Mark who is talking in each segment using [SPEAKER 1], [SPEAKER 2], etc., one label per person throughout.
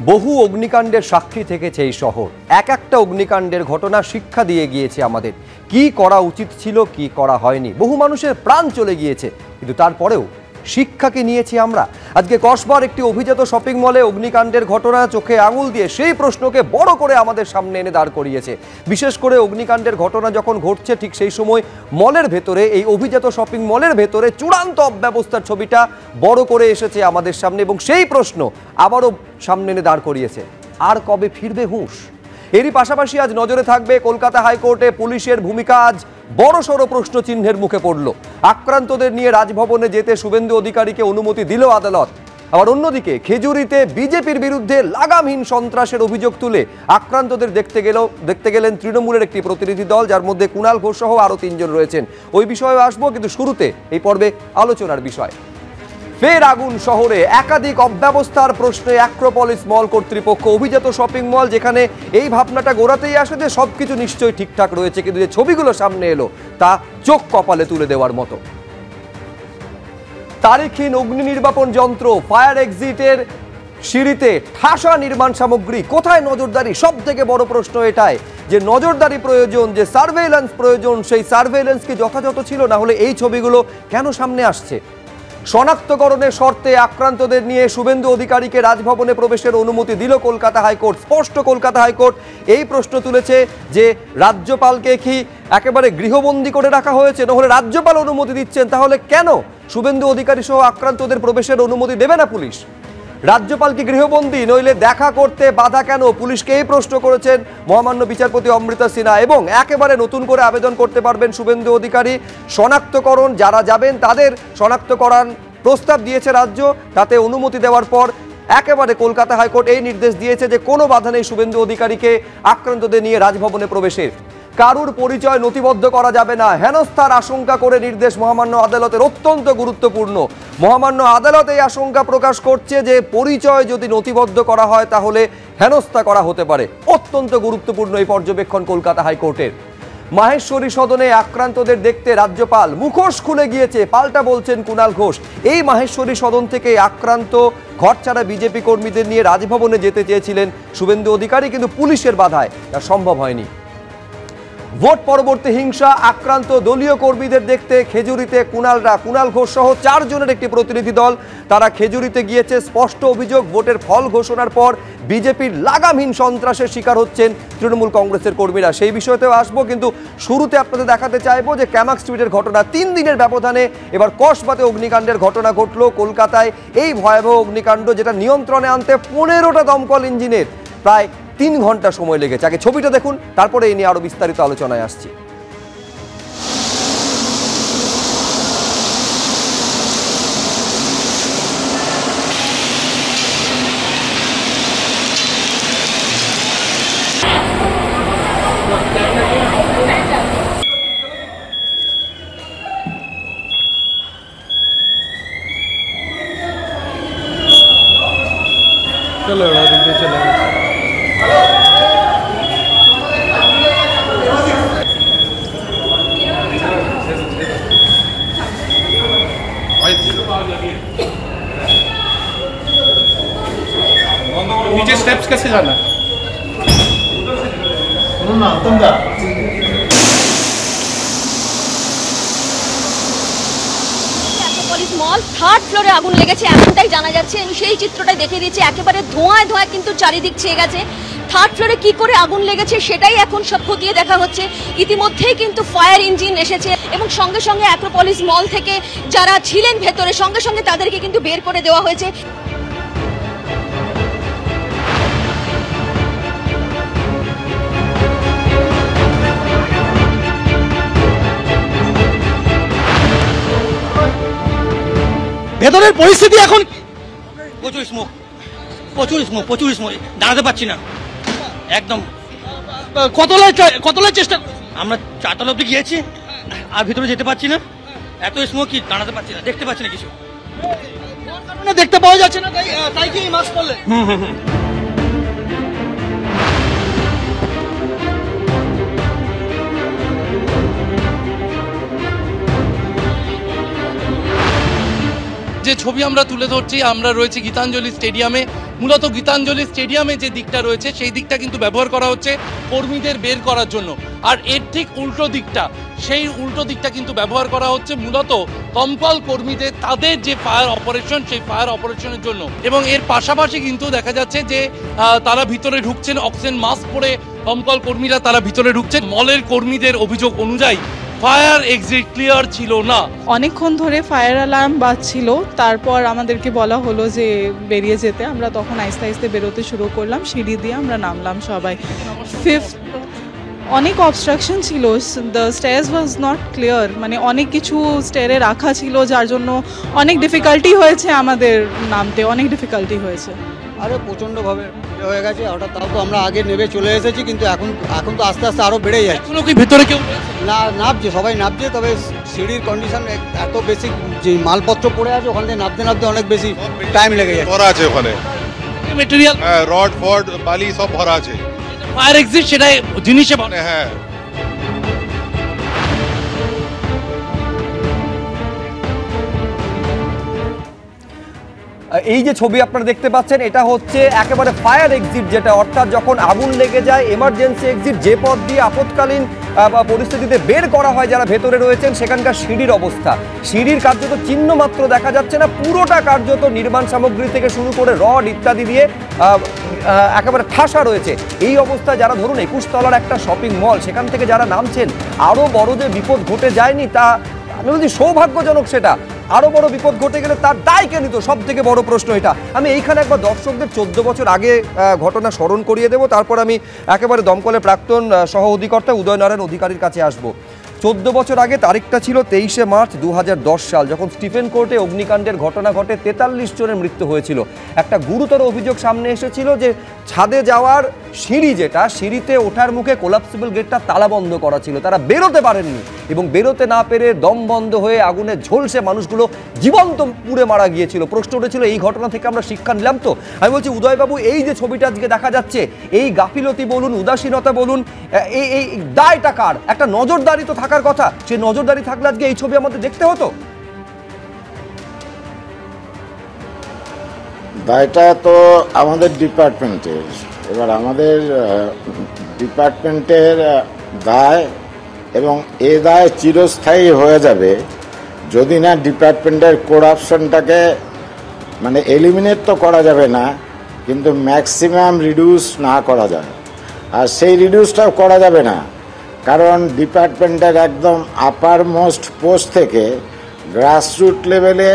[SPEAKER 1] বহু অগ্নিকাণ্ডের সাক্ষী থেকেছে এই শহর। এক একটা অগ্নিকাণ্ডের ঘটনা শিক্ষা দিয়ে গিয়েছে আমাদের কি করা উচিত ছিল, কি করা হয়নি। বহু মানুষের প্রাণ চলে গিয়েছে, কিন্তু তারপরেও শিক্ষাকে নিয়েছি আমরা। আজকে কসবার একটি অভিজাত শপিং মলে অগ্নিকাণ্ডের ঘটনা চোখে আঙুল দিয়ে সেই প্রশ্নকে বড় করে আমাদের সামনে এনে দাঁড় করিয়েছে। বিশেষ করে অগ্নিকাণ্ডের ঘটনা যখন ঘটছে ঠিক সেই সময় মলের ভেতরে, এই অভিজাত শপিং মলের ভেতরে চূড়ান্ত অব্যবস্থার ছবিটা বড় করে এসেছে আমাদের সামনে, এবং সেই প্রশ্ন আবারও সামনে এনে দাঁড় করিয়েছে, আর কবে ফিরবে হুঁশ? এরই পাশাপাশি আজ নজরে থাকবে কলকাতা হাইকোর্টে পুলিশের ভূমিকা আজ বড়সড় প্রশ্ন চিহ্নের মুখে পড়ল। আক্রান্তদের নিয়ে রাজভবনে যেতে শুভেন্দু অধিকারীকে অনুমতি দিল আদালত। আবার অন্যদিকে খেজুরিতে বিজেপির বিরুদ্ধে লাগামহীন সন্ত্রাসের অভিযোগ তুলে আক্রান্তদের দেখতে গেলেন তৃণমূলের একটি প্রতিনিধি দল, যার মধ্যে কুণাল ঘোষ সহ আরও ৩ জন রয়েছেন। ওই বিষয়ে আসবো, কিন্তু শুরুতে এই পর্বে আলোচনার বিষয়। ফের আগুন শহরে, একাধিক অব্যবস্থার প্রশ্নে অ্যাক্রোপলিস মল কর্তৃপক্ষ। অভিজাত শপিং মল যেখানে এই ভাবনাটা গোড়াতেই আসে যে সবকিছু নিশ্চয়ই ঠিকঠাক রয়েছে, কিন্তু যে ছবিগুলো সামনে এলো তা চোখ কপালে তুলে দেওয়ার মতো। তারিখহীন অগ্নি নির্বাপন যন্ত্র, ফায়ার এক্সিটের সিঁড়িতে ঠাসা নির্মাণ সামগ্রী, কোথায় নজরদারি? সব থেকে বড় প্রশ্ন এটাই যে নজরদারি প্রয়োজন, যে সার্ভেইলেন্স প্রয়োজন, সেই সার্ভেইলেন্স কি যথাযথ ছিল? না হলে এই ছবিগুলো কেন সামনে আসছে? শনাক্তকরণের শর্তে আক্রান্তদের নিয়ে শুভেন্দু অধিকারীকে রাজভবনে প্রবেশের অনুমতি দিল কলকাতা হাইকোর্ট। স্পষ্ট কলকাতা হাইকোর্ট এই প্রশ্ন তুলেছে যে রাজ্যপালকে কি একেবারে গৃহবন্দী করে রাখা হয়েছে? নহলে রাজ্যপাল অনুমতি দিচ্ছেন, তাহলে কেন শুভেন্দু অধিকারী সহ আক্রান্তদের প্রবেশের অনুমতি দেবে না পুলিশ? রাজ্যপাল কি গৃহবন্দী? নইলে দেখা করতে বাধা কেন? পুলিশকে এই প্রশ্ন করেছেন মহামান্য বিচারপতি অমৃতা সিনহা। এবং একেবারে নতুন করে আবেদন করতে পারবেন শুভেন্দু অধিকারী। শনাক্তকরণ যারা যাবেন তাদের শনাক্তকরণ প্রস্তাব দিয়েছে রাজ্য, তাতে অনুমতি দেওয়ার পর একেবারে কলকাতা হাইকোর্ট এই নির্দেশ দিয়েছে যে কোনো বাধা নেই শুভেন্দু অধিকারীকে আক্রান্তদের নিয়ে রাজভবনে প্রবেশের। কারুর পরিচয় নথিবদ্ধ করা যাবে না, হেনস্থার আশঙ্কা করে নির্দেশ মহামান্য আদালতের। অত্যন্ত গুরুত্বপূর্ণ, মহামান্য আদালত এই আশঙ্কা প্রকাশ করছে যে পরিচয় যদি নথিবদ্ধ করা হয় তাহলে হেনস্থা করা হতে পারে। অত্যন্ত গুরুত্বপূর্ণ এই পর্যবেক্ষণ কলকাতা হাইকোর্টের। মাহেশ্বরী সদনে আক্রান্তদের দেখতে রাজ্যপাল, মুখোশ খুলে গিয়েছে, পাল্টা বলছেন কুণাল ঘোষ। এই মাহেশ্বরী সদন থেকে আক্রান্ত ঘরছাড়া বিজেপি কর্মীদের নিয়ে রাজভবনে যেতে চেয়েছিলেন শুভেন্দু অধিকারী, কিন্তু পুলিশের বাধায় তা সম্ভব হয়নি। ভোট পরবর্তী হিংসা, আক্রান্ত দলীয় কর্মীদের দেখতে খেজুরিতে কুণাল ঘোষ সহ 4 জনের একটি প্রতিনিধি দল, তারা খেজুরিতে গিয়েছে। স্পষ্ট অভিযোগ, ভোটের ফল ঘোষণার পর বিজেপির লাগামহীন সন্ত্রাসের শিকার হচ্ছেন তৃণমূল কংগ্রেসের কর্মীরা। সেই বিষয়তেও আসবো, কিন্তু শুরুতে আপনাদের দেখাতে চাইবো যে ক্যামাক স্ট্রিটের ঘটনা। 3 দিনের ব্যবধানে এবার কসবাতে অগ্নিকাণ্ডের ঘটনা ঘটল কলকাতায়। এই ভয়াবহ অগ্নিকাণ্ড যেটা নিয়ন্ত্রণে আনতে 15টা দমকল ইঞ্জিনের প্রায় 3 ঘন্টা সময় লেগেছে। আগে ছবিটা দেখুন, তারপরে এই নিয়ে আরো বিস্তারিত আলোচনায় আসছি।
[SPEAKER 2] चलो चलो नीचे स्टेप्स कैसे जाना? ना तुम जा।
[SPEAKER 3] মল 3rd ফ্লোরে আগুন লেগেছে এমনটাই জানা যাচ্ছে। আমি সেই চিত্রটাই দেখিয়ে দিচ্ছি, একেবারে ধোঁয়ায় ধোঁয়ায় কিন্তু চারিদিক ছেয়ে গেছে। 3rd ফ্লোরে কি করে আগুন লেগেছে সেটাই এখন সব খতিয়ে দেখা হচ্ছে। ইতিমধ্যেই কিন্তু ফায়ার ইঞ্জিন এসেছে এবং সঙ্গে সঙ্গে অ্যাক্রোপলিস মল থেকে যারা ছিলেন ভেতরে সঙ্গে সঙ্গে তাদেরকে কিন্তু বের করে দেওয়া হয়েছে।
[SPEAKER 4] ভেতরের পরিস্থিতি এখন
[SPEAKER 5] প্রচুর স্মোক, দাঁড়াতে পারছি না একদম।
[SPEAKER 4] কতলায় চেষ্টা,
[SPEAKER 5] আমরা 4 তলা অব্দি গিয়েছি, আর ভিতরে যেতে পারছি না, এত স্মোক কি দাঁড়াতে পারছি না, দেখতে পাচ্ছি না কিছু।
[SPEAKER 4] দেখতে পাওয়া যাচ্ছে না, তাই কি মাস্ক পরলে?
[SPEAKER 2] যে ছবি আমরা তুলে ধরছি, আমরা রয়েছে গীতাঞ্জলি স্টেডিয়ামে,
[SPEAKER 6] মূলত গীতাঞ্জলি স্টেডিয়ামে যে দিকটা রয়েছে সেই দিকটা কিন্তু ব্যবহার করা হচ্ছে কর্মীদের বের করার জন্য, আর এর ঠিক উল্টো দিকটা, সেই উল্টো দিকটা কিন্তু ব্যবহার করা হচ্ছে মূলত দমকল কর্মীদের তাদের যে ফায়ার অপারেশন, সেই ফায়ার অপারেশনের জন্য। এবং এর পাশাপাশি কিন্তু দেখা যাচ্ছে যে তারা ভিতরে ঢুকছেন অক্সিজেন মাস্ক পরে, দমকল কর্মীরা তারা ভিতরে ঢুকছেন। মলের কর্মীদের অভিযোগ অনুযায়ী ফায়ার এক্সিট ক্লিয়ার ছিল না।
[SPEAKER 7] অনেকক্ষণ ধরে ফায়ার অ্যালার্ম বাজছিল, তারপর আমাদেরকে বলা হলো যে বেরিয়ে যেতে। আমরা তখন আস্তে আস্তে বেরোতে শুরু করলাম, সিঁড়ি দিয়ে আমরা নামলাম সবাই। অনেক অবস্ট্রাকশন ছিল, the stairs was not clear, মানে অনেক কিছু স্টেয়ারে রাখা ছিল, যার জন্য অনেক ডিফিকাল্টি হয়েছে আমাদের নামতে, অনেক ডিফিকাল্টি হয়েছে।
[SPEAKER 4] আরে প্রচণ্ডভাবে হয়ে গেছে হঠাৎ, তাও তো আমরা আগে নেমে চলে এসেছি, কিন্তু এখন তো আস্তে আস্তে আরও বেড়ে যাচ্ছে।
[SPEAKER 6] এখনো কি ভেতরে কেউ
[SPEAKER 4] না, নামছে, সবাই নামছে, তবে সিঁড়ির কন্ডিশন এত বেশি, যে মালপত্র পড়ে আছে ওখান থেকে নামতে নামতে অনেক বেশি টাইম লেগে যাচ্ছে।
[SPEAKER 8] ভরা আছে ওখানে
[SPEAKER 6] মেটেরিয়াল,
[SPEAKER 8] রড ফড বালি সব ভরা আছে।
[SPEAKER 6] ফায়ার এক্সিট সেটা জিনিসে বলে।
[SPEAKER 8] হ্যাঁ,
[SPEAKER 1] এই যে ছবি আপনারা দেখতে পাচ্ছেন, এটা হচ্ছে একেবারে ফায়ার এক্সিট, যেটা অর্থাৎ যখন আগুন লেগে যায় এমার্জেন্সি এক্সিট, যে পথ দিয়ে আপৎকালীন পরিস্থিতিতে বের করা হয় যারা ভেতরে রয়েছেন, সেখানকার সিঁড়ির অবস্থা। সিঁড়ির কার্যত চিহ্ন মাত্র দেখা যাচ্ছে না, পুরোটা কার্যত নির্মাণ সামগ্রী থেকে শুরু করে রড ইত্যাদি দিয়ে একেবারে ঠাসা রয়েছে। এই অবস্থায় যারা ধরুন 21 তলার একটা শপিং মল, সেখান থেকে যারা নামছেন, আরও বড় যে বিপদ ঘটে যায়নি তা আমি বলছি সৌভাগ্যজনক। সেটা আরো বড় বিপদ ঘটে গেলে তার দায় কে নিত, সব থেকে বড় প্রশ্ন এটা। আমি এইখানে একবার দর্শকদের 14 বছর আগে ঘটনা স্মরণ করিয়ে দেবো, তারপর আমি একেবারে দমকলের প্রাক্তন সহ অধিকর্তা উদয়নারায়ণ অধিকারীর কাছে আসবো। 14 বছর আগে তারিখটা ছিল 23শে মার্চ 2010 সাল, যখন স্টিফেন কোর্টে অগ্নিকাণ্ডের ঘটনা ঘটে, 43 জনের মৃত্যু হয়েছিল। একটা গুরুতর অভিযোগ সামনে এসেছিল যে ছাদে যাওয়ার সিঁড়ি, যেটা সিঁড়িতে ওঠার মুখে কোলাপসিবল গেটটা তালা বন্ধ করা ছিল, তারা বেরোতে পারেননি এবং বেরোতে না পেরে দম বন্ধ হয়ে আগুনে ঝলসে মানুষগুলো জীবন্ত পুড়ে মারা গিয়েছিল। প্রশ্ন উঠেছিল এই ঘটনা থেকে আমরা শিক্ষা নিলাম তো? আমি বলছি উদয়বাবু, এই যে ছবিটা আজকে দেখা যাচ্ছে, এই গাফিলতি বলুন, উদাসীনতা বলুন, এই দায়টা কার? একটা নজরদারি তো থাকার কথা, সেই নজরদারি থাকলে আজকে এই ছবি আমাদের দেখতে হতো।
[SPEAKER 9] দায়টা তো আমাদের ডিপার্টমেন্টের, এবার আমাদের ডিপার্টমেন্টের দায়, এবং এ দায় চিরস্থায়ী হয়ে যাবে যদি না ডিপার্টমেন্টের করাপশনটাকে মানে এলিমিনেট তো করা যাবে না, কিন্তু ম্যাক্সিমাম রিডিউস না করা যায়। আর সেই রিডিউসটাও করা যাবে না, কারণ ডিপার্টমেন্টের একদম আপার মোস্ট পোস্ট থেকে গ্রাসরুট লেভেলে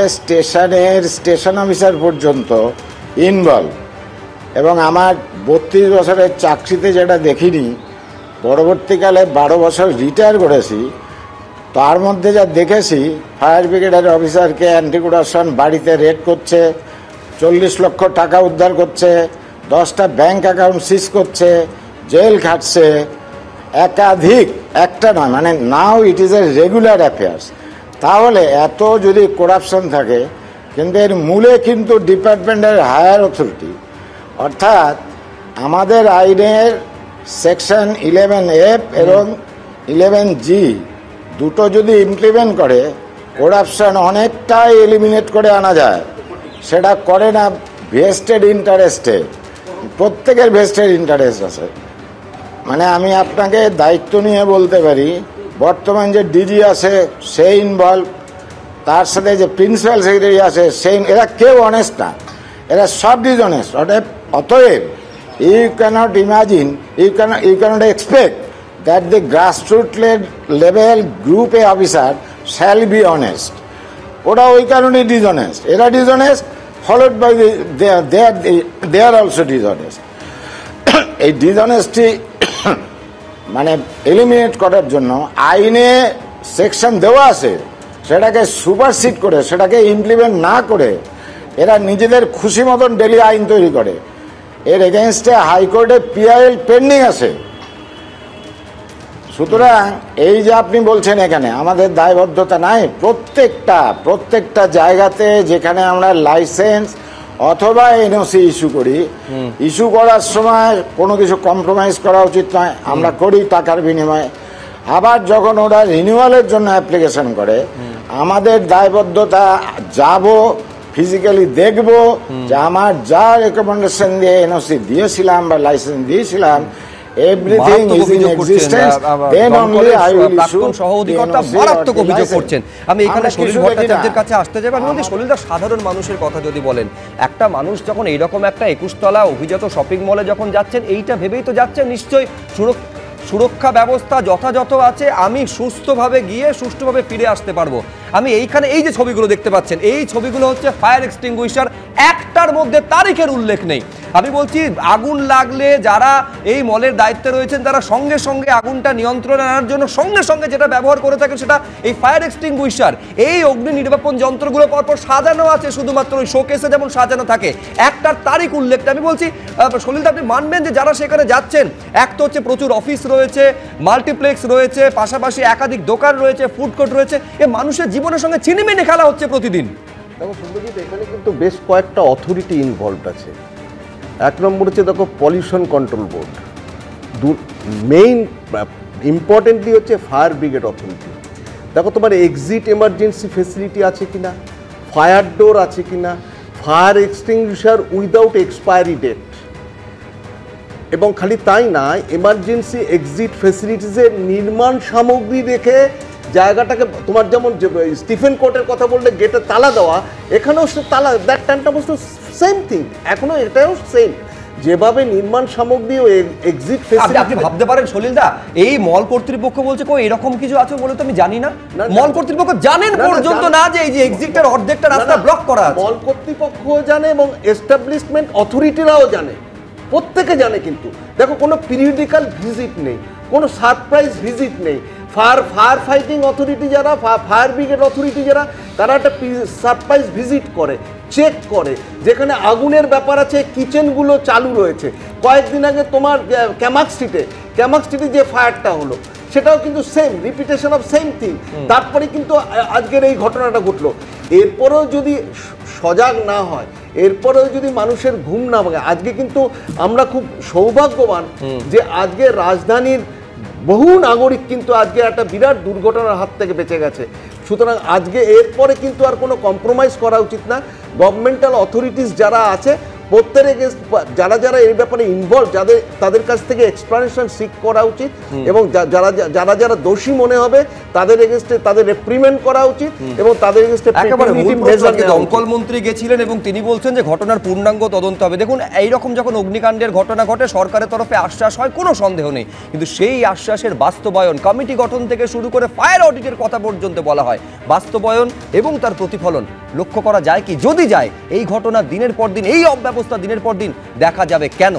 [SPEAKER 9] স্টেশন অফিসার পর্যন্ত ইনভলভ। এবং আমার 32 বছরের চাকরিতে যেটা দেখিনি, পরবর্তীকালে 12 বছর রিটায়ার করেছি, তার মধ্যে যা দেখেছি, ফায়ার ব্রিগেডের অফিসারকে অ্যান্টি করাপশন বাড়িতে রেড করছে, 40 লক্ষ টাকা উদ্ধার করছে, 10টা ব্যাংক অ্যাকাউন্ট সিজ করছে, জেল খাটছে, একাধিক, একটা নয়, মানে now it is a regular affairs. তাহলে এত যদি করাপশন থাকে, কিন্তু এর মূলে কিন্তু ডিপার্টমেন্টের হায়ার অথরিটি, অর্থাৎ আমাদের আইনের সেকশন 11F এবং 11G দুটো যদি ইমপ্লিমেন্ট করে, করাপশন অনেকটাই এলিমিনেট করে আনা যায়। সেটা করে না ভেস্টেড ইন্টারেস্টে, প্রত্যেকের ভেস্টেড ইন্টারেস্ট আছে। মানে আমি আপনাকে দায়িত্ব নিয়ে বলতে পারি, বর্তমান যে ডিজি আছে সে ইনভলভ, তার সাথে যে প্রিন্সিপাল সেক্রেটারি আছে সেই, এরা কেউ অনেস্ট না, এরা সব ডিসঅনেস্ট। অতএব you can't imagine, you can't expect that the grassroot level group A officer shall be honest. ওরা ওই কারণেই ডিসঅনেস্ট, এরা dishonest, followed by they are also dishonest. এই ডিসঅনেস্টি মানে এলিমিনেট করার জন্য আইনে সেকশন দেওয়া আছে, সেটাকে সুপারসিড করে, সেটাকে ইমপ্লিমেন্ট না করে এরা নিজেদের খুশি মতন ডেলি আইন তৈরি করে। এর এগেনস্টে হাইকোর্টে পিআইএল পেন্ডিং আছে। সুতরাং এই যে আপনি বলছেন এখানে আমাদের দায়বদ্ধতা নাই, প্রত্যেকটা জায়গাতে যেখানে আমরা লাইসেন্স অথবা এনওসি ইস্যু করি, ইস্যু করার সময় কোনো কিছু কম্প্রোমাইজ করা উচিত নয়, আমরা করি টাকার বিনিময়ে। আবার যখন ওরা রিনিউয়ালের জন্য অ্যাপ্লিকেশন করে, আমাদের দায়বদ্ধতা যাব ফিজিক্যালি দেখবো যে আমার যা রেকমেন্ডেশন দিয়ে এনওসি দিয়েছিলাম বা লাইসেন্স দিয়েছিলাম everything is in existence, then only I will issue.
[SPEAKER 1] সহ অধিকর্তা মারাত্মক অভিযোগ করছেন। আমি এখানে সলিল ভট্টাচার্যের কাছে আসতে যাবো। আমি বলছি সলিলদা, সাধারণ মানুষের কথা যদি বলেন, একটা মানুষ যখন এইরকম একটা 21 তলা অভিজাত শপিং মলে যখন যাচ্ছেন, এইটা ভেবেই তো যাচ্ছেন নিশ্চয়ই সুরক্ষা ব্যবস্থা যথাযথ আছে, আমি সুস্থভাবে গিয়ে সুষ্ঠুভাবে ফিরে আসতে পারবো। আমি এইখানে এই যে ছবিগুলো দেখতে পাচ্ছেন, এই ছবিগুলো হচ্ছে ফায়ার এক্সটিংগুইশার, একটার মধ্যে তারিখের উল্লেখ নেই। আমি বলছি আগুন লাগলে যারা এই মলের দায়িত্বে রয়েছেন তারা সঙ্গে সঙ্গে আগুনটা নিয়ন্ত্রণে আনার জন্য সঙ্গে সঙ্গে যেটা ব্যবহার করে থাকেন সেটা এই ফায়ার এক্সটিংগুইশার। এই অগ্নি নির্বাপন যন্ত্রগুলো পরপর সাজানো আছে, শুধুমাত্র ওই শোকেসে যেমন সাজানো থাকে, একটার তারিখ উল্লেখ। আমি বলছি সলিল, আপনি মানবেন যে যারা সেখানে যাচ্ছেন, এক তো হচ্ছে প্রচুর অফিস রয়েছে, মাল্টিপ্লেক্স রয়েছে, পাশাপাশি একাধিক দোকান রয়েছে, ফুড কোর্ট রয়েছে, এ মানুষের জীবনের সঙ্গে ছিনিমিনি খেলা হচ্ছে প্রতিদিন।
[SPEAKER 10] দেখো সুন্দরজিৎ, এখানে কিন্তু বেশ কয়েকটা অথরিটি ইনভলভড আছে। এক নম্বর হচ্ছে দেখো pollution control board, main importantly হচ্ছে ফায়ার ব্রিগেড অথরিটি। দেখো তোমার এক্সিট এমার্জেন্সি ফেসিলিটি আছে কিনা, ফায়ার ডোর আছে কিনা, fire extinguisher without expiry date, এবং খালি তাই না, এমার্জেন্সি এক্সিট ফেসিলিটিসের নির্মাণ সামগ্রী রেখে জায়গাটাকে, তোমার যেমন স্টিফেন কোর্টের কথা বললে গেটে তালা দেওয়া, এখানেও সে তালা, দ্যাট টাইমটা বস্তু সেম থিং, এখনো এটাও সেম, যেভাবে নির্মাণ সামগ্রী ও এক্সিট ফেসিলিটি।
[SPEAKER 1] আপনি ভাবতে পারেন সলিলদা, এই মল কর্তৃপক্ষ বলছে কো এরকম কিছু আছে বলে তো আমি জানি না। মল কর্তৃপক্ষ জানেন পর্যন্ত না যে এই যে এক্সিটের অর্ধেকটা রাস্তা ব্লক করা আছে।
[SPEAKER 10] মল কর্তৃপক্ষ জানে এবং এস্টাবলিশমেন্ট অথরিটিরাও জানে, প্রত্যেকে জানে। কিন্তু দেখো কোনো পিরিয়ডিক্যাল ভিজিট নেই, কোনো সারপ্রাইজ ভিজিট নেই। ফায়ার ফাইটিং অথরিটি যারা, ফায়ার ব্রিগেড অথরিটি যারা, তারা একটা সারপ্রাইজ ভিজিট করে, চেক করে, যেখানে আগুনের ব্যাপার আছে, কিচেনগুলো চালু রয়েছে। কয়েকদিন আগে তোমার ক্যামাক স্ট্রিটে যে ফায়ারটা হলো, সেটাও কিন্তু same repetition of same thing. তারপরে কিন্তু আজকের এই ঘটনাটা ঘটলো। এরপরেও যদি সজাগ না হয়, এরপরেও যদি মানুষের ঘুম না ভাঙে, আজকে কিন্তু আমরা খুব সৌভাগ্যবান যে আজকে রাজধানীর বহু নাগরিক কিন্তু আজকে একটা বিরাট দুর্ঘটনার হাত থেকে বেঁচে গেছে। সুতরাং আজকে এরপরে কিন্তু আর কোনো কম্প্রোমাইজ করা উচিত না। গভর্নমেন্টাল অথরিটিস যারা আছে, প্রত্যেকে যারা যারা এই ব্যাপারে ইনভলভ, তাদের কাছ থেকে এক্সপ্লানেশন সিক করা উচিত, এবং যারা যারা দোষী মনে হবে তাদের এগেইনস্টে তাদের রিপ্রিমেন্ড করা উচিত, এবং তাদের এগেইনস্টে
[SPEAKER 1] দমকল মন্ত্রী গেছিলেন এবং তিনি বলছেন যে ঘটনার পূর্ণাঙ্গ তদন্ত হবে। দেখুন, এইরকম যখন অগ্নিকাণ্ডের ঘটনা ঘটে সরকারের তরফে আশ্বাস হয়, কোনো সন্দেহ নেই, কিন্তু সেই আশ্বাসের বাস্তবায়ন, কমিটি গঠন থেকে শুরু করে ফায়ার অডিটের কথা পর্যন্ত বলা হয়, বাস্তবায়ন এবং তার প্রতিফলন লক্ষ্য করা যায় কি? যদি যায়, এই ঘটনা দিনের পর দিন, এই অব্যবস্থা দিনের পর দিন দেখা যাবে কেন?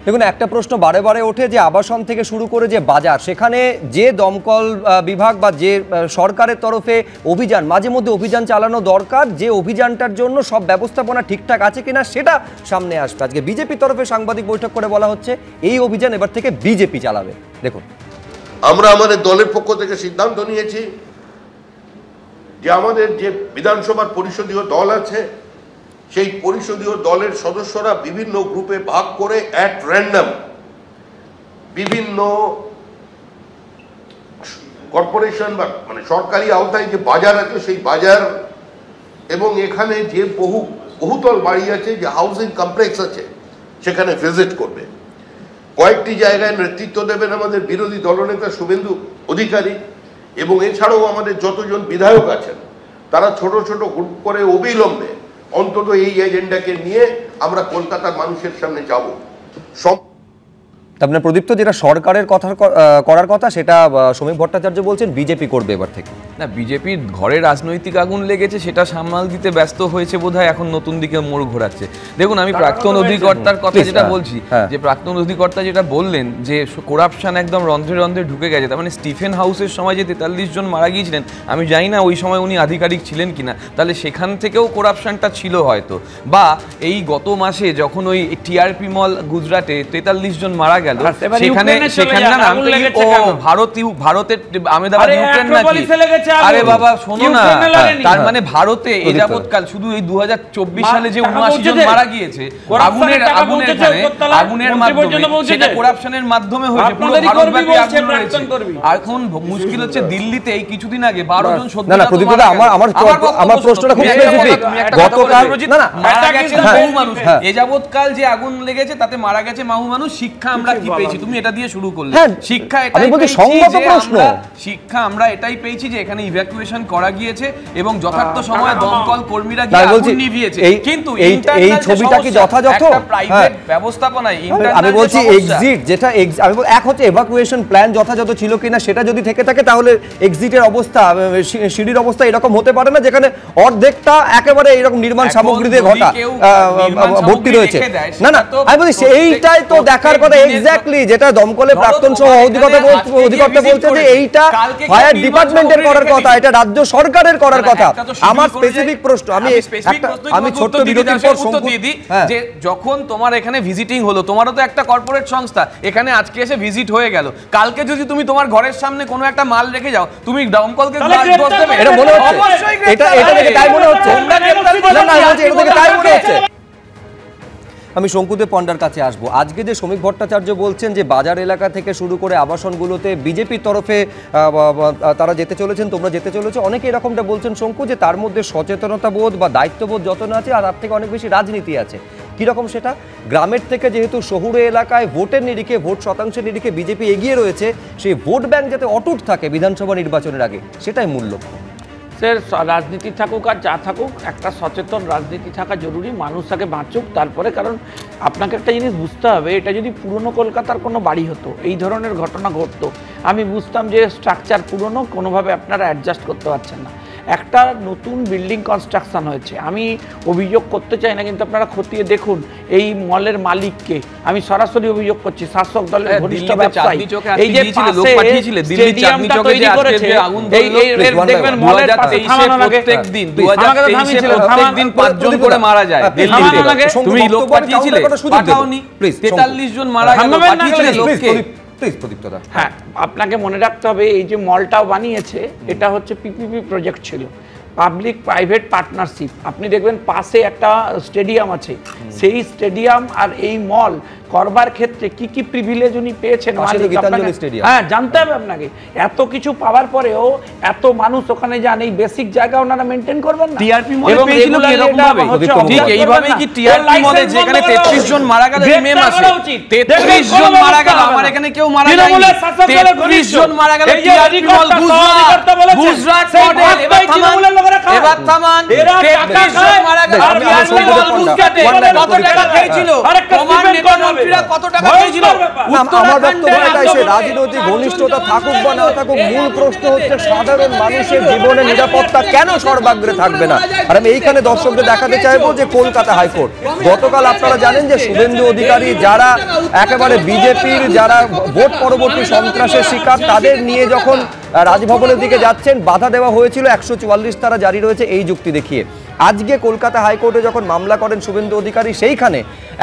[SPEAKER 1] দেখুন, একটা প্রশ্ন বারে বারে ওঠে যে আবাসন থেকে শুরু করে যে বাজার, সেখানে যে দমকল বিভাগ বা যে সরকারের তরফে অভিযান, মাঝে মধ্যে অভিযান চালানো দরকার, যে অভিযানটার জন্য সব ব্যবস্থাপনা ঠিকঠাক আছে কিনা সেটা সামনে আসবে। আজকে বিজেপির তরফে সাংবাদিক বৈঠক করে বলা হচ্ছে এই অভিযান এবার থেকে বিজেপি চালাবে। দেখুন,
[SPEAKER 11] আমরা আমাদের দলের পক্ষ থেকে সিদ্ধান্ত নিয়েছি যে আমাদের যে বিধানসভার পরিষদীয় দল আছে, সেই পরিষদীয় দলের সদস্যরা বিভিন্ন গ্রুপে ভাগ করে অ্যাট র্যান্ডম বিভিন্ন কর্পোরেশন বা মানে সরকারি আওতায় যে বাজার আছে সেই বাজার, এবং এখানে যে বহুতল বাড়ি আছে, যে হাউজিং কমপ্লেক্স আছে, সেখানে ভিজিট করবে। কয়েকটি জায়গায় নেতৃত্ব দেবেন আমাদের বিরোধী দলনেতা শুভেন্দু অধিকারী, এবং এছাড়াও আমাদের যতজন বিধায়ক আছেন তারা ছোট ছোট গ্রুপ করে অবিলম্বে অন্তত এই এজেন্ডাকে নিয়ে আমরা কলকাতার মানুষের সামনে যাব।
[SPEAKER 1] আপনার প্রদীপ্ত, যেটা সরকারের কথা করার কথা সেটা সমীপ ভট্টাচার্য বলছেন বিজেপি করবে এবার থেকে।
[SPEAKER 12] না, বিজেপির ঘরে রাজনৈতিক আগুন লেগেছে, সেটা সামাল দিতে ব্যস্ত হয়েছে বোধহয়, এখন নতুন দিকে মোড় ঘোরাচ্ছে। দেখুন, আমি প্রাক্তন অধিকর্তার কথা যেটা বলছি, যে প্রাক্তন অধিকর্তা যেটা বললেন যে করাপশন একদম রন্ধ্রে রন্ধ্রে ঢুকে গেছে, তার মানে স্টিফেন হাউসের সময় যে 43 জন মারা গিয়েছিলেন, আমি জানি না ওই সময় উনি আধিকারিক ছিলেন কিনা, তাহলে সেখান থেকেও করাপশনটা ছিল হয়তো। বা এই গত মাসে যখন ওই টিআরপি মল গুজরাটে 43 জন মারা গেল, সেখানে ভারতের আহমেদাবাদ ইউক্রেন নাকি আরে বাবা শোনো না, তার মানে ভারতে এই যাবৎকাল শুধু এই 2024 সালে যে 79 জন মারা গিয়েছে আগুনের মাধ্যমে, সেটা করাপশনের মাধ্যমে হয়েছে, পুরো ভারতব্যাপী আগুন রয়েছে। এখন মুশকিল হচ্ছে দিল্লিতে এই কিছুদিন আগে 12 জন সদ্য
[SPEAKER 1] না প্রদীপ দাদা, আমার প্রশ্নটা খুব স্পেসিফিক। গতকাল
[SPEAKER 12] মারা গেছে বহু মানুষ, এই যাবৎকাল যে আগুন লেগেছে তাতে মারা গেছে বহু মানুষ। শিক্ষা আমরা কি পেয়েছি? তুমি এটা দিয়ে শুরু করলে। শিক্ষা এটাই শিক্ষা আমরা এটাই পেয়েছি যে এখানে ইভ্যাকুয়েশন করা গিয়েছে এবং যথার্থ সময়ে দমকল কর্মীরা গিয়ে আগুন নিভিয়েছে। কিন্তু
[SPEAKER 1] এই ছবিটা কি যথাযথ?
[SPEAKER 12] প্রাইভেট ব্যবস্থাপনায়
[SPEAKER 1] আমি বলছি এক্সিট যেটা আমি এক হচ্ছে এভাকুয়েশন প্ল্যান যথাযথ ছিল কিনা, সেটা যদি থেকে থাকে তাহলে এক্সিটের অবস্থা, সিঁড়ির অবস্থা এরকম হতে পারে না যেখানে অর্ধেকটা একেবারে এরকম নির্মাণ সামগ্রী দিয়ে ঘটা ভর্তি রয়েছে। না আমি বলছি এইটাই তো দেখার কথা এক্স্যাক্টলি, যেটা দমকলের প্রাক্তন সহ অধিকর্তা বলছে যে এইটা ফায়ার ডিপার্টমেন্টের করার কথা, এটা রাজ্য সরকারের করার কথা। আমার স্পেসিফিক প্রশ্ন, আমি ছোট্ট বিরতির পর
[SPEAKER 12] দিয়ে দিই যে যখন তোমার এখানে ভিজিটিং হলো, তোমারও তো একটা কর্পোরেট সংস্থা এখানে আজকে এসে ভিজিট হয়ে গেল, কালকে যদি তুমি তোমার ঘরের সামনে কোনো একটা মাল রেখে যাও, তুমি দমকলকে দোষ দেবে?
[SPEAKER 1] এটা মনে হচ্ছে, এটা থেকে তাই মনে হচ্ছে। আমি শঙ্কুদেব পণ্ডার কাছে আসবো। আজকে যে শ্রমিক ভট্টাচার্য বলছেন যে বাজার এলাকা থেকে শুরু করে আবাসনগুলোতে বিজেপির তরফে তারা যেতে চলেছেন, তোমরা যেতে চলেছো, অনেকে এরকমটা বলছেন শঙ্কু, যে তার মধ্যে সচেতনতা বোধ বা দায়িত্ববোধ যত না আছে আর তার থেকে অনেক বেশি রাজনীতি আছে। কীরকম সেটা? গ্রামের থেকে যেহেতু শহুরে এলাকায় ভোটের নিরিখে, ভোট শতাংশের নিরিখে বিজেপি এগিয়ে রয়েছে, সেই ভোট ব্যাংক যাতে অটুট থাকে বিধানসভা নির্বাচনের আগে, সেটাই মূল লক্ষ্য।
[SPEAKER 13] স্যার, রাজনীতি থাকুক আর যা থাকুক, একটা সচেতন রাজনীতি থাকা জরুরি, মানুষ তাকে বাঁচুক তারপরে। কারণ আপনাকে একটা জিনিস বুঝতে হবে, এটা যদি পুরনো কলকাতার কোনো বাড়ি হতো, এই ধরনের ঘটনা ঘটতো, আমি বুঝতাম যে স্ট্রাকচার পুরনো, কোনোভাবে আপনারা অ্যাডজাস্ট করতে পারছেন না। একটা নতুন বিল্ডিং কনস্ট্রাকশন হয়েছে, আমি অভিযোগ করতে চাই না, কিন্তু আপনারা খতিয়ে দেখুন এই মলের মালিককে, আমি সরাসরি অভিযোগ করছি, শাসক দলের ঘনিষ্ঠ ব্যবসায়ী, এই যে স্টেডিয়ামটা তৈরি করেছে, দেখবেন মলের পাশে থামানো লাগে প্রত্যেকদিন
[SPEAKER 12] 2023 5 জন করে মারা যায় দিল্লিতে। তুমি লোক পাঠিয়েছিলে? পাঠাওনি। 43 জন মারা গেল, পাঠিয়েছিলে লোককে?
[SPEAKER 13] হ্যাঁ, আপনাকে মনে রাখতে হবে এই যে মলটাও বানিয়েছে, এটা হচ্ছে পিপিপি প্রজেক্ট ছিল, পাবলিক প্রাইভেট পার্টনারশিপ। আপনি দেখবেন পাশে একটা স্টেডিয়াম আছে, সেই স্টেডিয়াম আর এই মল করবার ক্ষেত্রে কি কি প্রিভিলেজ উনি পেয়েছেন, হ্যাঁ জানতে হবে আপনাকে। এত কিছু পাওয়ার পরেও এত মানুষ ওখানে যান, এই বেসিক জায়গা ওনারা মেইনটেইন করবেন না।
[SPEAKER 12] টিআরপি মলে পেয়েছিল কি এরকম ভাবে? ঠিক এইভাবেই কি টিআরপি মলে যেখানে 33 জন মারা গেল এই মে মাসে, 33 জন মারা গেল, আমার এখানে কেউ মারা যায়নি, 33 জন মারা গেল টিআরপি মল গুজরাট মডেল। এবার থামান 33 জন মারা গেল টিআরপি মল গুজরাটে কত টাকা খেয়েছিল? প্রমাণ নেতা কত টাকা পেয়েছিল?
[SPEAKER 1] আমার বক্তব্য এটাই, সে রাজনৈতিক ঘনিষ্ঠতা থাকুক বা না থাকুক, মূল প্রশ্ন হচ্ছে সাধারণ মানুষের জীবনের নিরাপত্তা কেন সর্বাগ্রে থাকবে না। আর আমি এইখানে দর্শকদের দেখাতে চাইবো যে কলকাতা হাইকোর্ট গতকাল, আপনারা জানেন যে শুভেন্দু অধিকারী যারা একেবারে বিজেপির, যারা ভোট পরবর্তী সন্ত্রাসের শিকার, তাদের নিয়ে যখন রাজভবনের দিকে যাচ্ছেন, বাধা দেওয়া হয়েছিল, 144 ধারা জারি রয়েছে এই যুক্তি দেখিয়ে। আজকে কলকাতা হাইকোর্টে যখন মামলা করেন শুভেন্দু অধিকারী, সেইখানে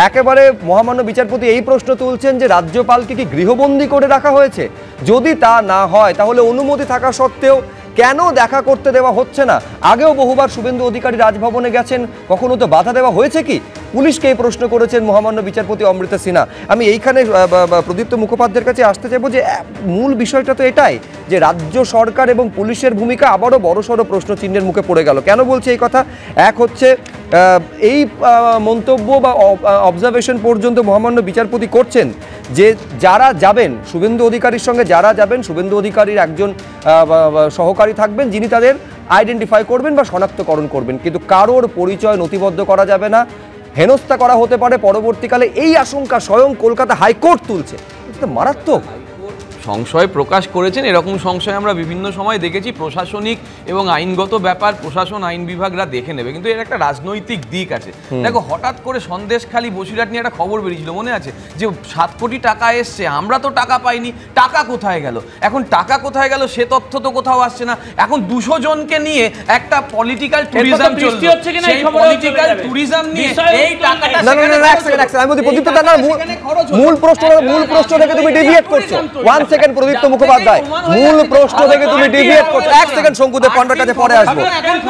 [SPEAKER 1] একেবারে মহামান্য বিচারপতি এই প্রশ্ন তুলছেন যে রাজ্যপালকে কি গৃহবন্দী করে রাখা হয়েছে? যদি তা না হয় তাহলে অনুমতি থাকা সত্ত্বেও কেন দেখা করতে দেওয়া হচ্ছে না? আগেও বহুবার শুভেন্দু অধিকারী রাজভবনে গেছেন, কখনো তো বাধা দেওয়া হয়েছে কি? পুলিশকে এই প্রশ্ন করেছেন মহামান্য বিচারপতি অমৃতা সিনহা। আমি এইখানে প্রদীপ্ত মুখোপাধ্যায়ের কাছে আসতে চাইবো যে মূল বিষয়টা তো এটাই যে রাজ্য সরকার এবং পুলিশের ভূমিকা আবারও বড়সড় প্রশ্নচিহ্নের মুখে পড়ে গেল। কেন বলছি এই কথা? এক হচ্ছে এই মন্তব্য বা অবজারভেশন পর্যন্ত মহামান্য বিচারপতি করছেন যে যারা যাবেন শুভেন্দু অধিকারীর সঙ্গে, যারা যাবেন শুভেন্দু অধিকারীর একজন সহকারী থাকবেন যিনি তাদের আইডেন্টিফাই করবেন বা শনাক্তকরণ করবেন, কিন্তু কারোর পরিচয় নথিবদ্ধ করা যাবে না, হেনস্থা করা হতে পারে পরবর্তীকালে, এই আশঙ্কা স্বয়ং কলকাতা হাইকোর্ট তুলছে। এটা মারাত্মক
[SPEAKER 12] সংশয় প্রকাশ করেছেন। এরকম সংশয় আমরা বিভিন্ন সময় দেখেছি। প্রশাসনিক এবং আইনগত ব্যাপার প্রশাসন, আইন বিভাগরা দেখে নেবে, কিন্তু এর একটা রাজনৈতিক দিক আছে। দেখো, হঠাৎ করে সন্দেশখালী বসিরহাট নিয়ে একটা খবর বেরিয়েছিল, মনে আছে? যে 7 কোটি টাকা এসছে, আমরা তো টাকা পাইনি, টাকা কোথায় গেল? এখন টাকা কোথায় গেল সে তথ্য তো কোথাও আসছে না। এখন 200 জনকে নিয়ে একটা পলিটিক্যাল ট্যুরিজম চলছে, সেই পলিটিক্যাল ট্যুরিজম নিয়ে এই টাকাটা
[SPEAKER 1] মূল প্রশ্ন থেকে তুমি ডেভিয়েট করছো। সেকেন্ড প্রদীপ্ত মুখোপাধ্যায়, মূল প্রশ্ন থেকে তুমি ডিভিয়েট করছো। এক সেকেন্ড শঙ্কুদেব পান্ডার কাছে পরে আসবো।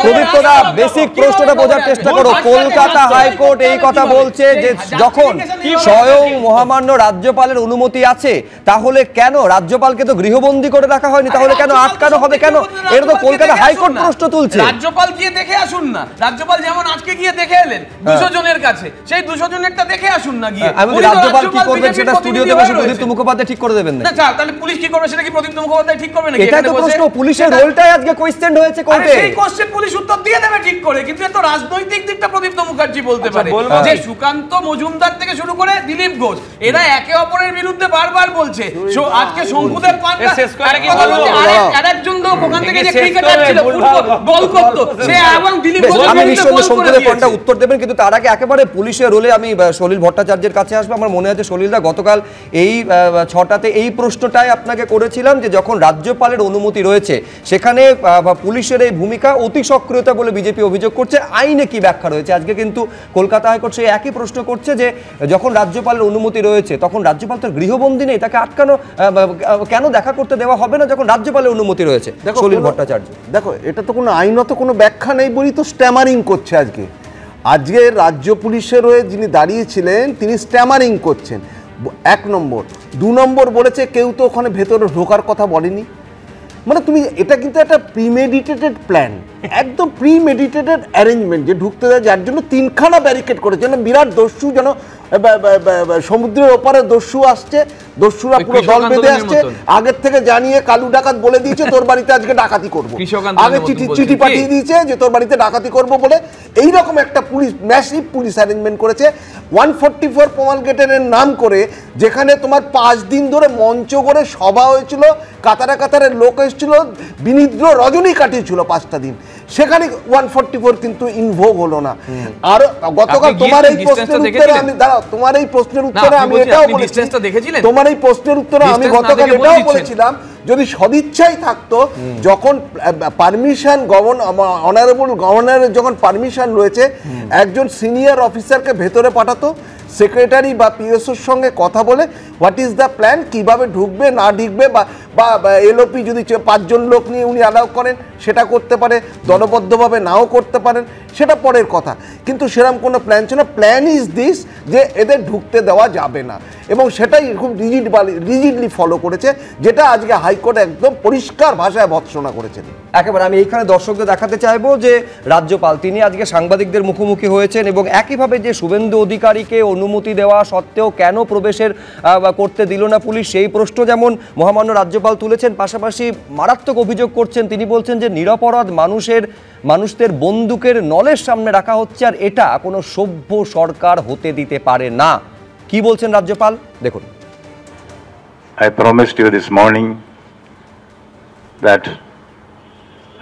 [SPEAKER 1] প্রদীপ্ত দা, বেসিক প্রশ্নটা বোঝার চেষ্টা করো। কলকাতা হাইকোর্ট এই কথা বলছে যে যখন স্বয়ং মহামান্য রাজ্যপালের অনুমতি আছে, তাহলে কেন রাজ্যপালকে তো গৃহবন্দী করে রাখা হয়নি, তাহলে কেন আটকানো হবে কেন? এটা তো কলকাতা হাইকোর্ট প্রশ্ন তুলছে।
[SPEAKER 14] রাজ্যপাল গিয়ে দেখে আসুন না, রাজ্যপাল যেমন আজকে গিয়ে দেখে এলেন 200 জনের কাছে, সেই 200 জনেরটা দেখে আসুন না গিয়ে।
[SPEAKER 1] আমি রাজ্যপাল কি করবেন সেটা স্টুডিওতে বসে প্রদীপ্ত মুখোপাধ্যায় ঠিক করে দেবেন না?
[SPEAKER 14] না, তাহলে পুলিশ কি করবে সেটা কি প্রদীপ্ত মুখোপাধ্যায় ঠিক করবে নাকি?
[SPEAKER 1] এটাই তো প্রশ্ন, পুলিশের রোলটাই আজকে কোয়েশ্চেন হয়েছে কোর্টে।
[SPEAKER 14] সেই কোশ্চেন পুলিশ উত্তর দিয়ে দেবে ঠিক করে, কিন্তু এত রাজনৈতিক দিকটা প্রদীপ্ত মুখার্জি বলতে পারে যে সুকান্ত মজুমদার থেকে শুরু করে দিলীপ ঘোষ এরা একে অপরের বিরুদ্ধে বারবার বলছে। আজকে শঙ্কুদেব পান্ডা আরেকজন লোক ওখান থেকে যে ক্রিকেটার ছিল, ফুটবল বল করত, সে এবং দিলীপ ঘোষ
[SPEAKER 1] আমি নিশ্চয়ই শঙ্কুদেব পান্ডা উত্তর দেবেন, কিন্তু তার আগে একেবারে পুলিশের রোলে আমি সলিল ভট্টাচার্যের কাছে আসবো। আমার মনে আছে সলিলদা গতকাল এই 6টাতে এই প্রশ্নটাই আপনাকে করেছিলাম যে যখন রাজ্যপালের অনুমতি রয়েছে সেখানে পুলিশের এই ভূমিকা অতি সক্রিয়তা বলে বিজেপি অভিযোগ করছে, আইনে কি ব্যাখ্যা রয়েছে? আজকে কিন্তু কলকাতা হাইকোর্ট সেই একই প্রশ্ন করছে যে যখন রাজ্যপালের অনুমতি রয়েছে তখন রাজ্যপাল তো গৃহবন্দী নেই, তাকে আটকানো কেন দেখা করতে দেওয়া হবে না যখন রাজ্যপালের অনুমতি রয়েছে? সলিল ভট্টাচার্য,
[SPEAKER 10] দেখো এটা তো কোনো আইনত কোনো ব্যাখ্যা নেই বলেই তো স্ট্যামারিং করছে আজকে। আজকে রাজ্য পুলিশের হয়ে যিনি দাঁড়িয়েছিলেন তিনি স্ট্যামারিং করছেন, 1 নম্বর। 2 নম্বর বলেছে কেউ তো ওখানে ভেতরে ঢোকার কথা বলেনি। মানে তুমি এটা কিন্তু একটা প্রিমেডিটেটেড প্ল্যান, একদম প্রিমেডিটেটেড অ্যারেঞ্জমেন্ট যে ঢুকতে দেয়, যার জন্য 3খানা ব্যারিকেড করেছে। যেন বিরাট দস্যু, যেন সমুদ্রের ওপারে দস্যু আসছে, দস্যুরা পুরো দল বেঁধে আসছে, আগের থেকে জানিয়ে কালু ডাকাত বলে দিয়েছে তোর বাড়িতে আজকে ডাকাতি করবো, আগে চিঠি পাঠিয়ে দিয়েছে যে তোর বাড়িতে ডাকাতি করবো বলে। এইরকম একটা পুলিশ ম্যাসিভ পুলিশ অ্যারেঞ্জমেন্ট করেছে 144 পমাল গেটের নাম করে, যেখানে তোমার 5 দিন ধরে মঞ্চ করে সভা হয়েছিল, কাতারে কাতারে লোক এসেছিল, বিনিদ্র রজনী কাটিয়েছিল 5টা দিন, সেখানে 144 কিন্তু ইনভোগ হলো না। আর গতকাল তোমার এই প্রশ্নের উত্তরে আমি তোমার এই প্রশ্নের উত্তরে আমি এটাও বলেছি, তোমার এই প্রশ্নের উত্তরে আমি গতকাল এটাও বলেছিলাম, যদি সদিচ্ছাই থাকতো, যখন পারমিশন অনারেবল গভর্নরের যখন পারমিশন রয়েছে, একজন সিনিয়র অফিসারকে ভেতরে পাঠাতো, সেক্রেটারি বা পিএসওর সঙ্গে কথা বলে হোয়াট ইজ দ্য প্ল্যান, কিভাবে ঢুকবে না ঢুকবে, বা এলওপি যদি 5 জন লোক নিয়ে উনি অ্যালাউ করেন সেটা করতে পারে, দলবদ্ধভাবে নাও করতে পারেন, সেটা পরের কথা। কিন্তু সেরকম কোনো প্ল্যান ছিল না। প্ল্যান ইজ দিস যে এদের ঢুকতে দেওয়া যাবে না, এবং সেটাই খুব রিজিডলি ফলো করেছে, যেটা আজকে হাইকোর্ট একদম পরিষ্কার ভাষায় ভৎসনা করেছেন।
[SPEAKER 1] একেবারে আমি এইখানে দর্শকদের দেখাতে চাইবো যে রাজ্যপাল তিনি আজকে সাংবাদিকদের মুখোমুখি হয়েছেন, এবং একইভাবে যে শুভেন্দু অধিকারীকে অনুমতি দেওয়া সত্ত্বেও কেন প্রবেশের করতে দিল না পুলিশ, সেই প্রশ্ন যেমন মহামান্য রাজ্যপাল তুলেছেন, পাশাপাশি মারাত্মক অভিযোগ করছেন। তিনি বলছেন যে নিরপরাধ মানুষদের বন্দুকের নলের সামনে রাখা হচ্ছে, আর এটা কোনো সভ্য সরকার হতে দিতে পারে না। কি বলছেন রাজ্যপাল দেখুন।
[SPEAKER 15] I promised you this morning that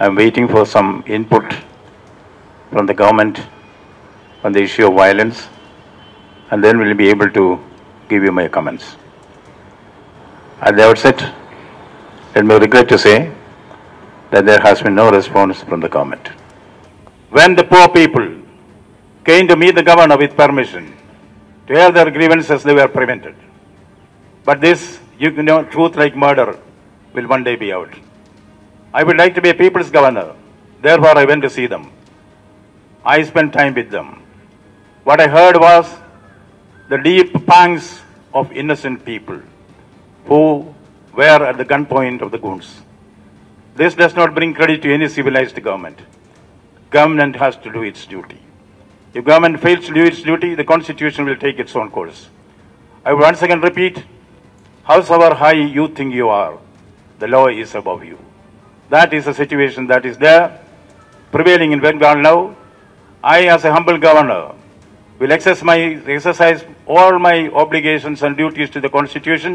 [SPEAKER 15] I'm waiting for some input from the government on the issue of violence, and then we'll be able to give you my comments. At the outset, let me regret to say that there has been no response from the government. When the poor people came to meet the governor with permission to air their grievances, they were prevented. But this, you know, truth like murder will one day be out. I would like to be a people's governor. Therefore, I went to see them. I spent time with them. What I heard was the deep pangs of innocent people who were at the gunpoint of the goons. This does not bring credit to any civilized government. Government has to do its duty. If government fails to do its duty, the constitution will take its own course. I will once again repeat, however high you think you are, the law is above you. That is the situation that is there, prevailing in Bengal now. I, as a humble governor, will exercise all my obligations and duties to the constitution,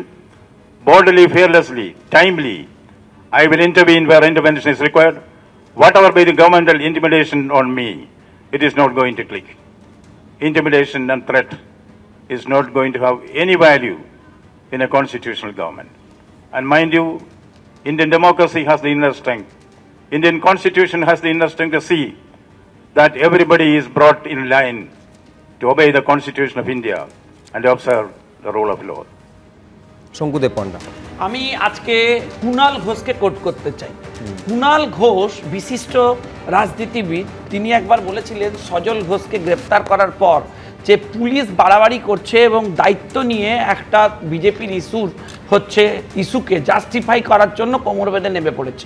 [SPEAKER 15] boldly, fearlessly, timely. I will intervene where intervention is required. Whatever be the governmental intimidation on me, it is not going to click. Intimidation and threat is not going to have any value in a constitutional government. And mind you, Indian democracy has the inner strength. Indian constitution has the inner strength to see that everybody is brought in line to obey the constitution of India and observe the rule of law.
[SPEAKER 1] Sankudeb Panda.
[SPEAKER 13] আমি আজকে কুণাল ঘোষকে coat করতে চাই। কুণাল ঘোষ বিশিষ্ট রাজনীতিবিদ, তিনি একবার বলেছিলেন সজল ঘোষকে গ্রেপ্তার করার পর যে পুলিশ বাড়াবাড়ি করছে এবং দায়িত্ব নিয়ে একটা বিজেপির ইস্যুকে জাস্টিফাই করার জন্য কোমর বেঁধে নেমে পড়েছে।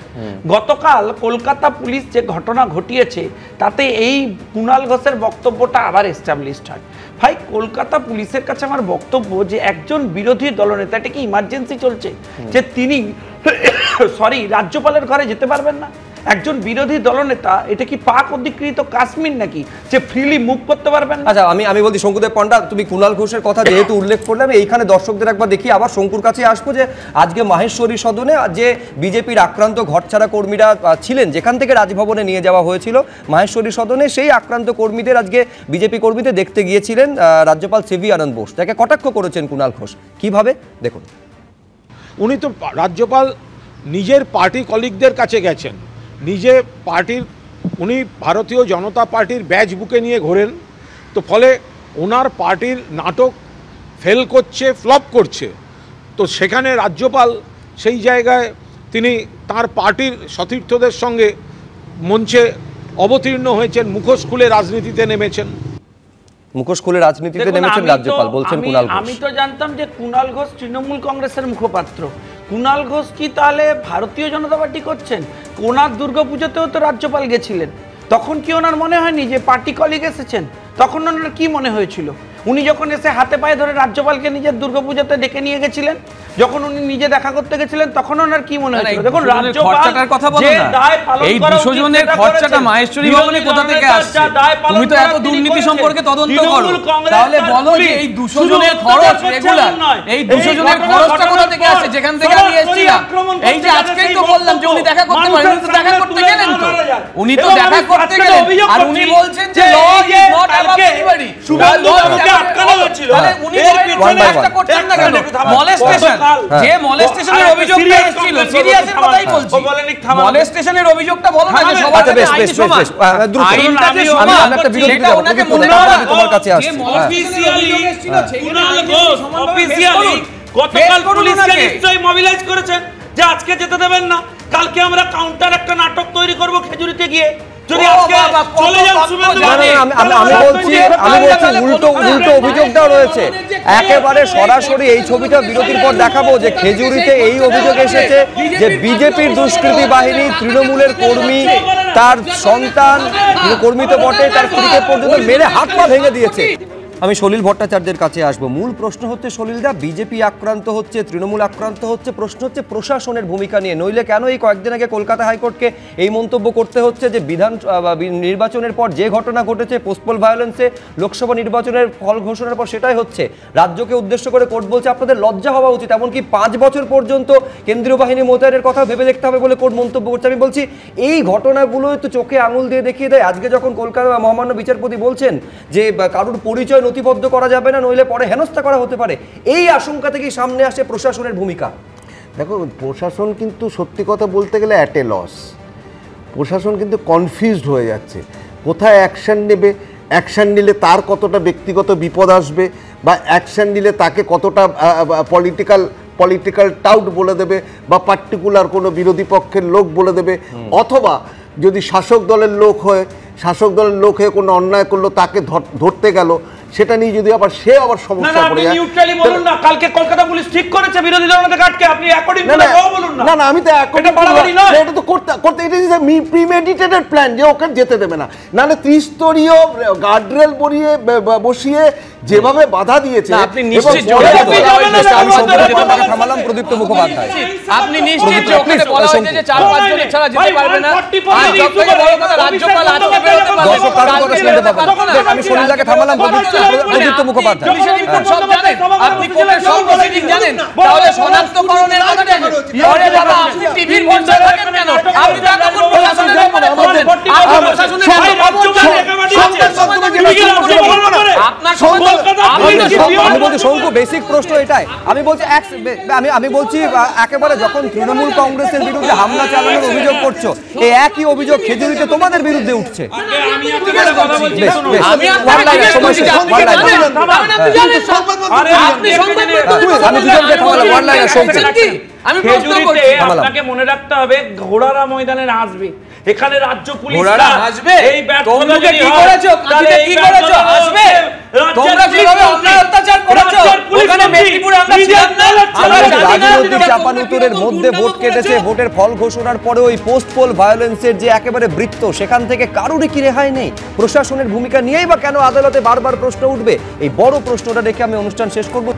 [SPEAKER 13] গতকাল কলকাতা পুলিশ যে ঘটনা ঘটিয়েছে তাতে এই কুণাল ঘোষের বক্তব্যটা আবার এস্টাবলিশড হয়। ভাই, কলকাতা পুলিশের কাছে আমার বক্তব্য যে একজন বিরোধী দলনেতা, এটা কি ইমার্জেন্সি চলছে যে তিনি রাজ্যপালের ঘরে যেতে পারবেন না? একজন বিরোধী দলনেতা, এটা কি পাক অধিকৃত কাশ্মীর নাকি যে ফ্রিলি মুভ করতে পারবেন না?
[SPEAKER 1] আচ্ছা, আমি বলছি শঙ্কুদেব পণ্ডা, তুমি কুণাল ঘোষের কথা যেহেতু উল্লেখ করলে, আমি এইখানে দর্শকদের একবার দেখি, আবার শঙ্কুর কাছে আসবো যে আজকে মাহেশ্বরী সদনে যে বিজেপির আক্রান্ত ঘরছাড়া কর্মীরা ছিলেন, যেখান থেকে রাজভবনে নিয়ে যাওয়া হয়েছিল মাহেশ্বরী সদনে, সেই আক্রান্ত কর্মীদের আজকে বিজেপি কর্মীদের দেখতে গিয়েছিলেন রাজ্যপাল সিভি আনন্দ বোস। তাকে কটাক্ষ করেছেন কুণাল ঘোষ, কিভাবে দেখুন।
[SPEAKER 16] উনি তো রাজ্যপাল নিজের পার্টি কলিগদের কাছে গেছেন, নিজে পার্টির, উনি ভারতীয় জনতা পার্টির ব্যাচ বুকে নিয়ে ঘোরেন, তো ফলে ওনার পার্টির নাটক ফেল করছে, ফ্লপ করছে, তো সেখানে রাজ্যপাল সেই জায়গায় তিনি তার পার্টির সতীর্থদের সঙ্গে মঞ্চে অবতীর্ণ হয়েছেন, মুখোশ খুলে রাজনীতিতে নেমেছেন।
[SPEAKER 1] মুখোশ খুলে রাজনীতিতে নেমেছেন রাজ্যপাল, বলছেন কুণাল ঘোষ।
[SPEAKER 13] আমি তো জানতাম যে কুণাল ঘোষ তৃণমূল কংগ্রেসের মুখপাত্র। কুণাল ঘোষ কি তাহলে ভারতীয় জনতা পার্টি করছেন? ওনার দুর্গাপুজোতেও তো রাজ্যপাল গেছিলেন, তখন কি ওনার মনে হয়নি যে পার্টি কলিগ এসেছেন? তখন ওনার কি মনে হয়েছিল? উনি যখন এসে হাতে পায়ে ধরে রাজ্যপালকে নিজের দুর্গাপুজোতে ডেকে নিয়ে গেছিলেন, যখন উনি নিজে দেখা করতে গেছিলেন, তখন ওনার কি মনে হয়েছিল? দেখুন,
[SPEAKER 12] খরচাটার কথা বলো না, এই 200 জনের খরচাটা মাহেশ্বরী ভবনে কোথা থেকে আসছে? তুমি তো এত দুর্নীতি সম্পর্কে তদন্ত করো, তাহলে বলো যে এই 200 জনের খরচ রেগুলার, এই 200 জনের খরচটা কোথা থেকে আসছে? যেখান থেকে আমি এসেছিলাম, এই যে আজকেই তো বললাম যে উনি দেখা করতে পারেন, উনি তো দেখা করতে গেলেন, তো উনি তো দেখা করতে গেলেন, আর উনি বলছেন যে law is not about anybody. আটকানো হয়েছিল, তাহলে উনি একটা করছেন না কেন? মলেস্টেশন, যে মলেস্টেশনের অভিযোগটা এসেছিল, সিরিয়াসের কথাই বলছি, মলেস্টেশনের অভিযোগটা বলো না যে সবার কাছে আইন সমান, আইনটা যে সমান, আমি একটা বিরোধী যাব, ওনাকে মূল্যায়ন তোমার কাছে আসছে। অফিসিয়ালি কুণাল ঘোষ অফিসিয়ালি গতকাল পুলিশকে নিশ্চয়ই মোবিলাইজ করেছেন যে আজকে যেতে দেবেন না, কালকে আমরা কাউন্টার একটা নাটক তৈরি করব খেজুরিতে গিয়ে। যদি আজকে চলে যান শুভেন্দু,
[SPEAKER 1] আমি বলছি উল্টো অভিযোগটাও রয়েছে। একেবারে সরাসরি এই ছবিটা বিরতির পর দেখাবো যে খেজুরিতে এই অভিযোগ এসেছে যে বিজেপির দুষ্কৃতী বাহিনী তৃণমূলের কর্মী, তার সন্তান, কর্মী তো বটে, তার স্ত্রীকে পর্যন্ত মেরে হাত পা ভেঙে দিয়েছে। আমি সলিল ভট্টাচার্যের কাছে আসবো। মূল প্রশ্ন হচ্ছে সলিলদা, বিজেপি আক্রান্ত হচ্ছে, তৃণমূল আক্রান্ত হচ্ছে, প্রশ্ন হচ্ছে প্রশাসনের ভূমিকা নিয়ে। নইলে কেন এই কয়েকদিন আগে কলকাতা হাইকোর্টকে এই মন্তব্য করতে হচ্ছে যে নির্বাচনের পর যে ঘটনা ঘটেছে, পোস্টপোল ভায়োলেন্সে লোকসভা নির্বাচনের ফল ঘোষণার পর সেটাই হচ্ছে, রাজ্যকে উদ্দেশ্য করে কোর্ট বলছে আপনাদের লজ্জা হওয়া উচিত, এমনকি 5 বছর পর্যন্ত কেন্দ্রীয় বাহিনী মোতায়েনের কথা ভেবে দেখতে হবে বলে কোর্ট মন্তব্য করছে। আমি বলছি এই ঘটনাগুলোই তো চোখে আঙুল দিয়ে দেখিয়ে দেয়। আজকে যখন কলকাতা মহামান্য বিচারপতি বলছেন যে কারোর পরিচয় নথিবদ্ধ করা যাবে না, নইলে পরে হেনস্থা করা হতে পারে, এই আশঙ্কা থেকেই সামনে আসে প্রশাসনের ভূমিকা।
[SPEAKER 10] দেখো, প্রশাসন কিন্তু সত্যি কথা বলতে গেলে অ্যাট এ লস। প্রশাসন কিন্তু কনফিউজড হয়ে যাচ্ছে, কোথায় অ্যাকশন নেবে, অ্যাকশন নিলে তার কতটা ব্যক্তিগত বিপদ আসবে, বা অ্যাকশন নিলে তাকে কতটা পলিটিক্যাল টাউট বলে দেবে, বা পার্টিকুলার কোনো বিরোধী পক্ষের লোক বলে দেবে, অথবা যদি শাসক দলের লোক হয়ে কোনো অন্যায় করলো তাকে ধরতে গেল, সেটা নিয়ে যদি আবার সে আবার সমস্যা পড়ে যায়।
[SPEAKER 13] নিউট্রালি বলুন না, কালকে কলকাতা পুলিশ ঠিক করেছে বিরোধী দলনেতাকে আটকে, আপনি অ্যাকর্ডিং টু ল বলুন না।
[SPEAKER 10] না, আমি তো এটা তো করতে এটা ইজ এ প্রিমেডিটেটেড প্ল্যান যে ওকে যেতে দেবে না, নাহলে ত্রিস্তরীয় গার্ডরেল বসিয়ে যেভাবে বাধা দিয়েছে।
[SPEAKER 12] আপনি নিশ্চিত
[SPEAKER 1] থামালাম প্রদীপ্ত মুখোপাধ্যায়,
[SPEAKER 12] আপনি নিশ্চিত যে ওখানে বলা হয়েছে যে 4-5 জন ছাড়া যেতে পারবে না, আর সবথেকে বড় কথা রাজ্যপাল আজকে বেরোতে পারবে না।
[SPEAKER 1] আমি শরীরটাকে থামালাম প্রদীপ্ত মুখোপাধ্যায়।
[SPEAKER 12] সব জানেন আপনি, কোর্টের সব প্রসিডিং জানেন, তাহলে শনাক্তকরণের কথাটা কি? আরে বাবা, আপনি টিভির পর্দায় থাকেন কেন? আপনি তো এখন প্রশাসনের ব্যাপারে বলেন, আপনি প্রশাসনের
[SPEAKER 1] আমি বলছি শঙ্কু, বেসিক প্রশ্ন এটাই। আমি বলছি একেবারে যখন তৃণমূল কংগ্রেসের বিরুদ্ধে হামলা চালানোর অভিযোগ করছো, এই একই অভিযোগ খেজুরিতে তোমাদের বিরুদ্ধে উঠছে।
[SPEAKER 13] আপনাকে মনে রাখতে হবে ঘোড়ারা ময়দানে আসবে, এখানে রাজ্য পুলিশ
[SPEAKER 14] আসবে। তোমরা কি করেছো? কি করেছো? আসবে। তোমরা যেভাবে অন্যায় অত্যাচার করেছো, ওখানে মেদিনীপুরে আমরা ছিলাম না।
[SPEAKER 1] রাজনৈতিক চাপানুতোরের মধ্যে ভোট কেটেছে, ভোটের ফল ঘোষণার পরে ওই পোস্ট পোল ভায়োলেন্সের যে একেবারে বৃত্ত, সেখান থেকে কারোরই কি রেহাই নেই। প্রশাসনের ভূমিকা নিয়েই বা কেন আদালতে বারবার প্রশ্ন উঠবে? এই বড় প্রশ্নটা রেখে আমি অনুষ্ঠান শেষ করব।